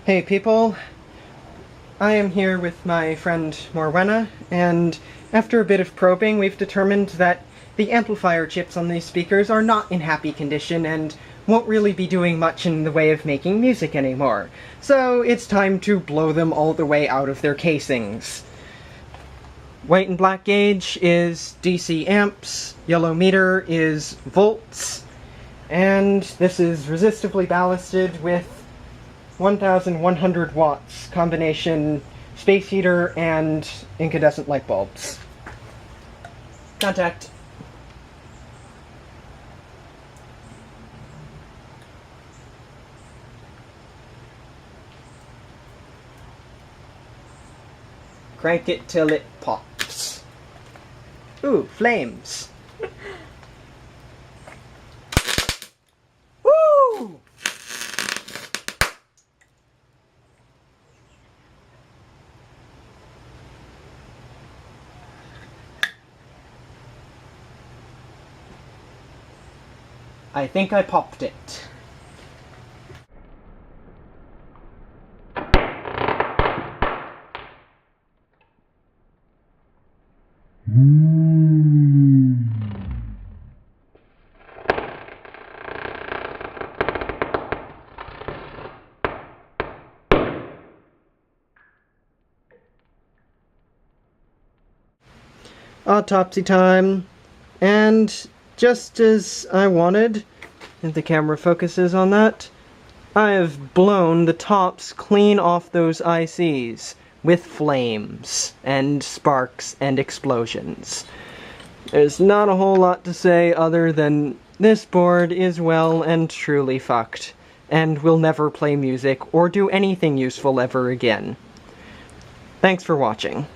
Hey people, I am here with my friend Morwenna, and after a bit of probing we've determined that the amplifier chips on these speakers are not in happy condition and won't really be doing much in the way of making music anymore. So it's time to blow them all the way out of their casings. White and black gauge is DC amps, yellow meter is volts, and this is resistively ballasted with 1,100 watts, combination space heater and incandescent light bulbs. Contact. Crank it till it pops. Ooh, flames. Woo! I think I popped it. Autopsy time, and just as I wanted, if the camera focuses on that, I have blown the tops clean off those ICs with flames and sparks and explosions. There's not a whole lot to say other than this board is well and truly fucked, and will never play music or do anything useful ever again. Thanks for watching.